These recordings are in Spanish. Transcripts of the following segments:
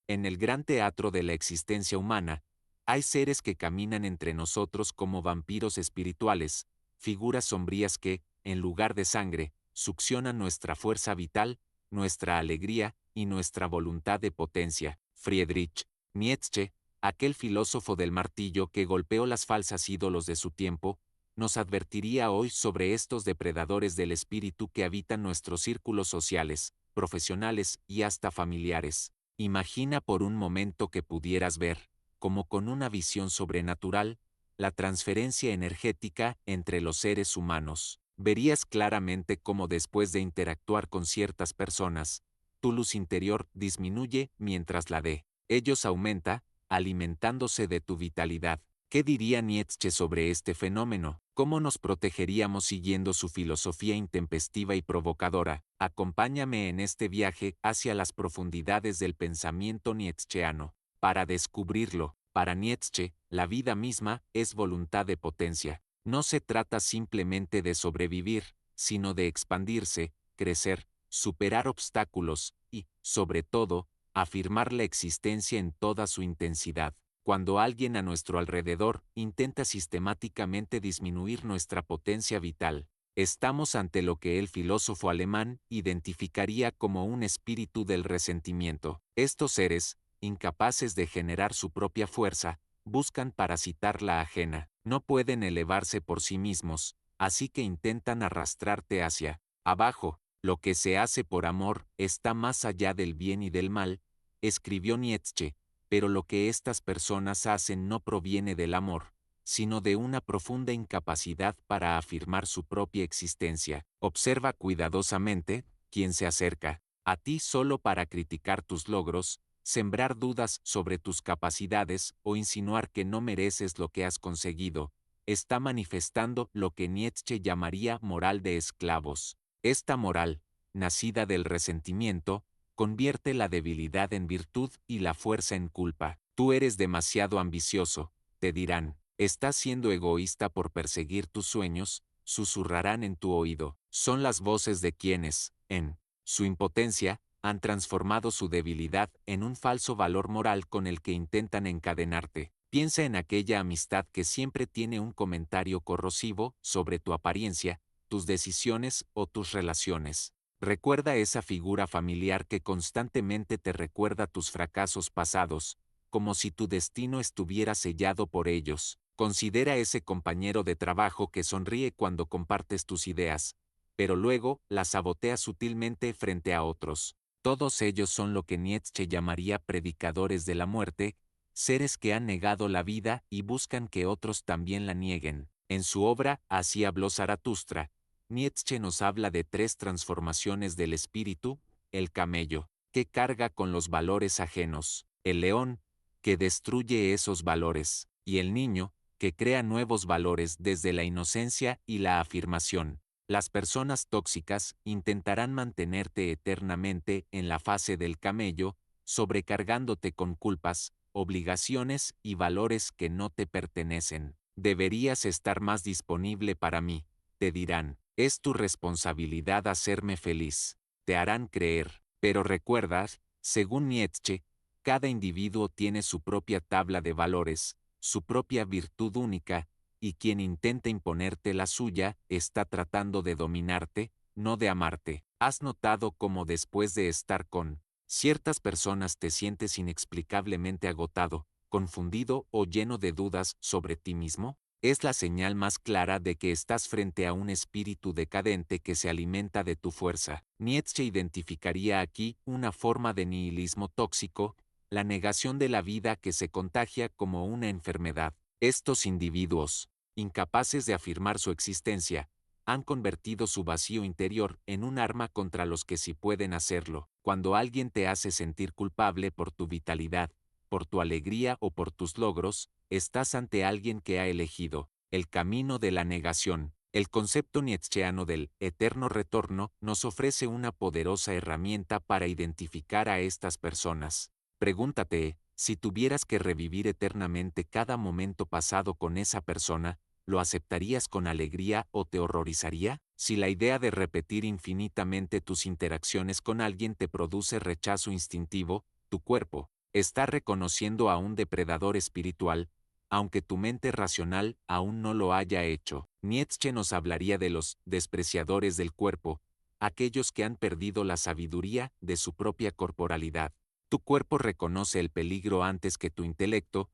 En el gran teatro de la existencia humana, hay seres que caminan entre nosotros como vampiros espirituales, figuras sombrías que, en lugar de sangre, succionan nuestra fuerza vital, nuestra alegría y nuestra voluntad de potencia. Friedrich Nietzsche, aquel filósofo del martillo que golpeó las falsas ídolos de su tiempo, nos advertiría hoy sobre estos depredadores del espíritu que habitan nuestros círculos sociales, profesionales y hasta familiares. Imagina por un momento que pudieras ver, como con una visión sobrenatural, la transferencia energética entre los seres humanos. Verías claramente cómo después de interactuar con ciertas personas, tu luz interior disminuye mientras la de ellos aumenta, alimentándose de tu vitalidad. ¿Qué diría Nietzsche sobre este fenómeno? ¿Cómo nos protegeríamos siguiendo su filosofía intempestiva y provocadora? Acompáñame en este viaje hacia las profundidades del pensamiento nietzscheano. Para descubrirlo, para Nietzsche, la vida misma es voluntad de potencia. No se trata simplemente de sobrevivir, sino de expandirse, crecer, superar obstáculos y, sobre todo, afirmar la existencia en toda su intensidad. Cuando alguien a nuestro alrededor intenta sistemáticamente disminuir nuestra potencia vital, estamos ante lo que el filósofo alemán identificaría como un espíritu del resentimiento. Estos seres, incapaces de generar su propia fuerza, buscan parasitar la ajena. No pueden elevarse por sí mismos, así que intentan arrastrarte hacia abajo. Lo que se hace por amor está más allá del bien y del mal, escribió Nietzsche, pero lo que estas personas hacen no proviene del amor, sino de una profunda incapacidad para afirmar su propia existencia. Observa cuidadosamente quién se acerca a ti solo para criticar tus logros, sembrar dudas sobre tus capacidades o insinuar que no mereces lo que has conseguido. Está manifestando lo que Nietzsche llamaría moral de esclavos. Esta moral, nacida del resentimiento, convierte la debilidad en virtud y la fuerza en culpa. Tú eres demasiado ambicioso, te dirán. Estás siendo egoísta por perseguir tus sueños, susurrarán en tu oído. Son las voces de quienes, en su impotencia, han transformado su debilidad en un falso valor moral con el que intentan encadenarte. Piensa en aquella amistad que siempre tiene un comentario corrosivo sobre tu apariencia, tus decisiones o tus relaciones. Recuerda esa figura familiar que constantemente te recuerda tus fracasos pasados, como si tu destino estuviera sellado por ellos. Considera ese compañero de trabajo que sonríe cuando compartes tus ideas, pero luego las sabotea sutilmente frente a otros. Todos ellos son lo que Nietzsche llamaría predicadores de la muerte, seres que han negado la vida y buscan que otros también la nieguen. En su obra Así habló Zaratustra, Nietzsche nos habla de tres transformaciones del espíritu: el camello, que carga con los valores ajenos; el león, que destruye esos valores; y el niño, que crea nuevos valores desde la inocencia y la afirmación. Las personas tóxicas intentarán mantenerte eternamente en la fase del camello, sobrecargándote con culpas, obligaciones y valores que no te pertenecen. Deberías estar más disponible para mí, te dirán. Es tu responsabilidad hacerme feliz. Te harán creer. Pero recuerdas, según Nietzsche, cada individuo tiene su propia tabla de valores, su propia virtud única, y quien intenta imponerte la suya está tratando de dominarte, no de amarte. ¿Has notado cómo después de estar con ciertas personas te sientes inexplicablemente agotado, confundido o lleno de dudas sobre ti mismo? Es la señal más clara de que estás frente a un espíritu decadente que se alimenta de tu fuerza. Nietzsche identificaría aquí una forma de nihilismo tóxico, la negación de la vida que se contagia como una enfermedad. Estos individuos, incapaces de afirmar su existencia, han convertido su vacío interior en un arma contra los que sí pueden hacerlo. Cuando alguien te hace sentir culpable por tu vitalidad, por tu alegría o por tus logros, estás ante alguien que ha elegido el camino de la negación. El concepto nietzscheano del eterno retorno nos ofrece una poderosa herramienta para identificar a estas personas. Pregúntate, si tuvieras que revivir eternamente cada momento pasado con esa persona, ¿lo aceptarías con alegría o te horrorizaría? Si la idea de repetir infinitamente tus interacciones con alguien te produce rechazo instintivo, tu cuerpo, Está reconociendo a un depredador espiritual, aunque tu mente racional aún no lo haya hecho. Nietzsche nos hablaría de los despreciadores del cuerpo, aquellos que han perdido la sabiduría de su propia corporalidad. Tu cuerpo reconoce el peligro antes que tu intelecto,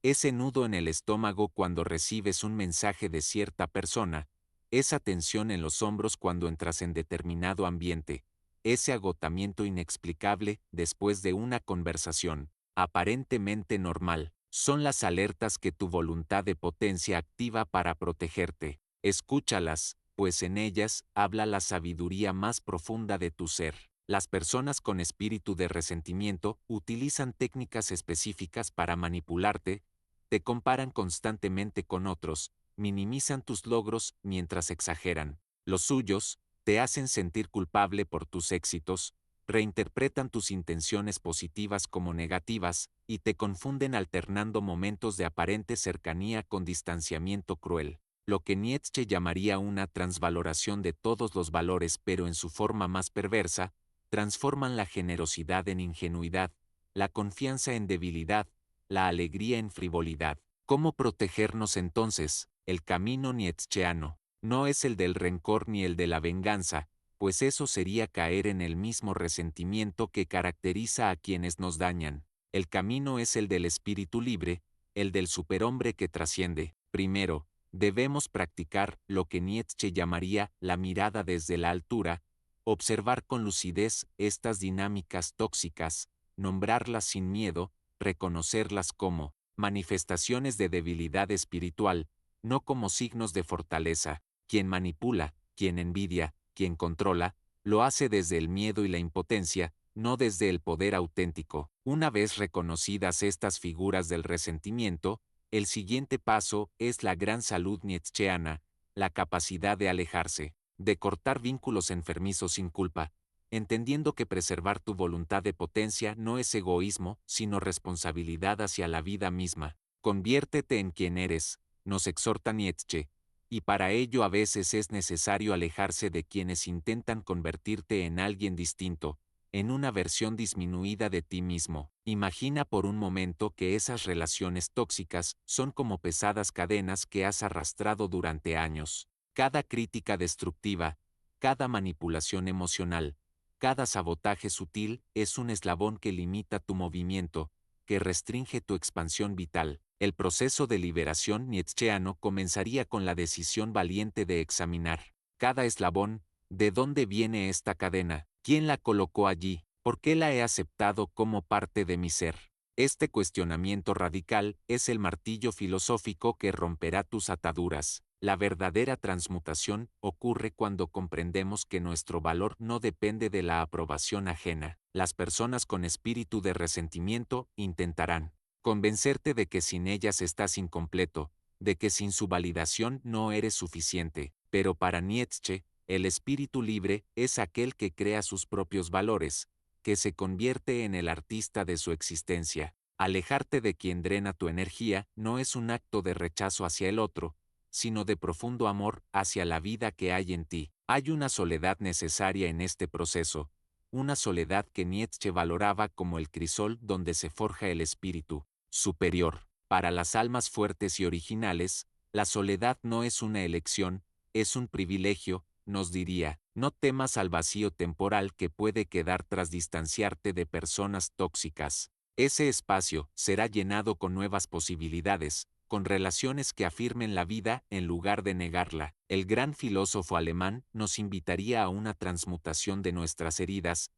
ese nudo en el estómago cuando recibes un mensaje de cierta persona, esa tensión en los hombros cuando entras en determinado ambiente, ese agotamiento inexplicable después de una conversación, aparentemente normal, son las alertas que tu voluntad de potencia activa para protegerte. Escúchalas, pues en ellas habla la sabiduría más profunda de tu ser. Las personas con espíritu de resentimiento utilizan técnicas específicas para manipularte, te comparan constantemente con otros, minimizan tus logros mientras exageran los suyos, te hacen sentir culpable por tus éxitos, reinterpretan tus intenciones positivas como negativas y te confunden alternando momentos de aparente cercanía con distanciamiento cruel. Lo que Nietzsche llamaría una transvaloración de todos los valores, pero en su forma más perversa, transforman la generosidad en ingenuidad, la confianza en debilidad, la alegría en frivolidad. ¿Cómo protegernos entonces? El camino nietzscheano no es el del rencor ni el de la venganza, pues eso sería caer en el mismo resentimiento que caracteriza a quienes nos dañan. El camino es el del espíritu libre, el del superhombre que trasciende. Primero, debemos practicar lo que Nietzsche llamaría la mirada desde la altura, observar con lucidez estas dinámicas tóxicas, nombrarlas sin miedo, reconocerlas como manifestaciones de debilidad espiritual, no como signos de fortaleza. Quien manipula, quien envidia, quien controla, lo hace desde el miedo y la impotencia, no desde el poder auténtico. Una vez reconocidas estas figuras del resentimiento, el siguiente paso es la gran salud nietzscheana, la capacidad de alejarse, de cortar vínculos enfermizos sin culpa, entendiendo que preservar tu voluntad de potencia no es egoísmo, sino responsabilidad hacia la vida misma. Conviértete en quien eres, nos exhorta Nietzsche, y para ello a veces es necesario alejarse de quienes intentan convertirte en alguien distinto, en una versión disminuida de ti mismo. Imagina por un momento que esas relaciones tóxicas son como pesadas cadenas que has arrastrado durante años. Cada crítica destructiva, cada manipulación emocional, cada sabotaje sutil es un eslabón que limita tu movimiento, que restringe tu expansión vital. El proceso de liberación nietzscheano comenzaría con la decisión valiente de examinar cada eslabón. ¿De dónde viene esta cadena? ¿Quién la colocó allí? ¿Por qué la he aceptado como parte de mi ser? Este cuestionamiento radical es el martillo filosófico que romperá tus ataduras. La verdadera transmutación ocurre cuando comprendemos que nuestro valor no depende de la aprobación ajena. Las personas con espíritu de resentimiento intentarán convencerte de que sin ellas estás incompleto, de que sin su validación no eres suficiente, pero para Nietzsche, el espíritu libre es aquel que crea sus propios valores, que se convierte en el artista de su existencia. Alejarte de quien drena tu energía no es un acto de rechazo hacia el otro, sino de profundo amor hacia la vida que hay en ti. Hay una soledad necesaria en este proceso, una soledad que Nietzsche valoraba como el crisol donde se forja el espíritu superior. Para las almas fuertes y originales, la soledad no es una elección, es un privilegio, nos diría. No temas al vacío temporal que puede quedar tras distanciarte de personas tóxicas. Ese espacio será llenado con nuevas posibilidades, con relaciones que afirmen la vida en lugar de negarla. El gran filósofo alemán nos invitaría a una transmutación de nuestras heridas,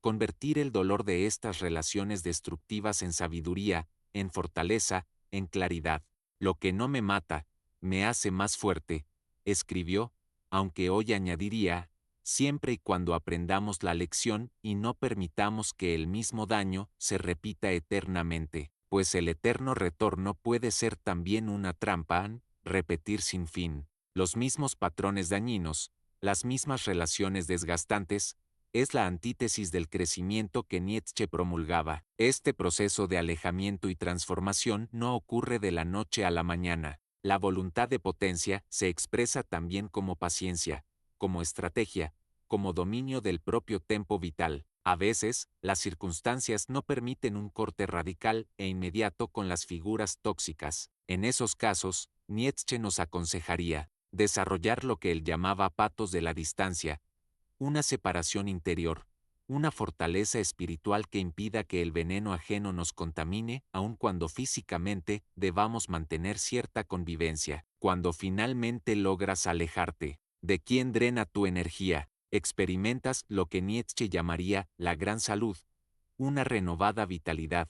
convertir el dolor de estas relaciones destructivas en sabiduría, en fortaleza, en claridad. Lo que no me mata, me hace más fuerte, escribió, aunque hoy añadiría, siempre y cuando aprendamos la lección y no permitamos que el mismo daño se repita eternamente, pues el eterno retorno puede ser también una trampa, repetir sin fin, los mismos patrones dañinos, las mismas relaciones desgastantes, es la antítesis del crecimiento que Nietzsche promulgaba. Este proceso de alejamiento y transformación no ocurre de la noche a la mañana. La voluntad de potencia se expresa también como paciencia, como estrategia, como dominio del propio tempo vital. A veces, las circunstancias no permiten un corte radical e inmediato con las figuras tóxicas. En esos casos, Nietzsche nos aconsejaría desarrollar lo que él llamaba patos de la distancia, una separación interior, una fortaleza espiritual que impida que el veneno ajeno nos contamine, aun cuando físicamente debamos mantener cierta convivencia. Cuando finalmente logras alejarte de quien drena tu energía, experimentas lo que Nietzsche llamaría la gran salud, una renovada vitalidad,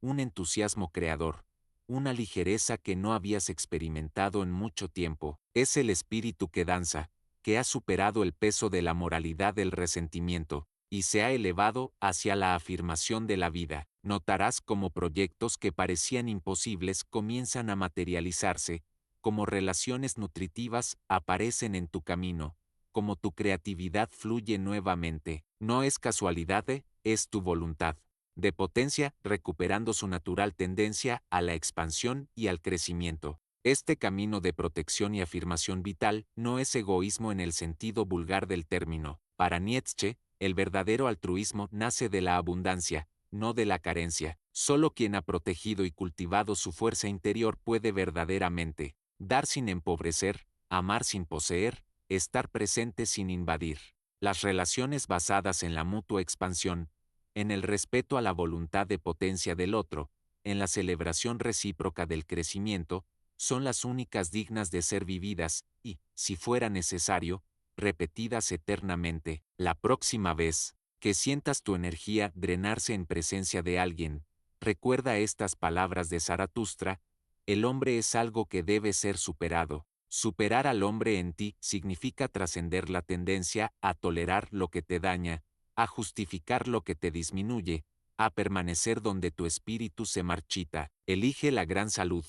un entusiasmo creador, una ligereza que no habías experimentado en mucho tiempo. Es el espíritu que danza, que ha superado el peso de la moralidad del resentimiento, y se ha elevado hacia la afirmación de la vida. Notarás cómo proyectos que parecían imposibles comienzan a materializarse, como relaciones nutritivas aparecen en tu camino, como tu creatividad fluye nuevamente. No es casualidad, es tu voluntad de potencia recuperando su natural tendencia a la expansión y al crecimiento. Este camino de protección y afirmación vital no es egoísmo en el sentido vulgar del término. Para Nietzsche, el verdadero altruismo nace de la abundancia, no de la carencia. Solo quien ha protegido y cultivado su fuerza interior puede verdaderamente dar sin empobrecer, amar sin poseer, estar presente sin invadir. Las relaciones basadas en la mutua expansión, en el respeto a la voluntad de potencia del otro, en la celebración recíproca del crecimiento, son las únicas dignas de ser vividas y, si fuera necesario, repetidas eternamente. La próxima vez que sientas tu energía drenarse en presencia de alguien, recuerda estas palabras de Zaratustra: el hombre es algo que debe ser superado. Superar al hombre en ti significa trascender la tendencia a tolerar lo que te daña, a justificar lo que te disminuye, a permanecer donde tu espíritu se marchita. Elige la gran salud,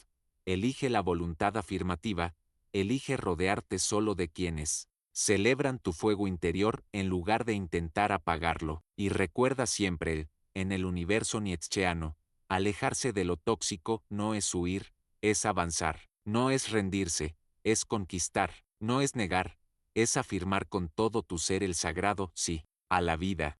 elige la voluntad afirmativa, elige rodearte solo de quienes celebran tu fuego interior en lugar de intentar apagarlo. Y recuerda siempre, en el universo nietzscheano, alejarse de lo tóxico no es huir, es avanzar, no es rendirse, es conquistar, no es negar, es afirmar con todo tu ser el sagrado sí a la vida.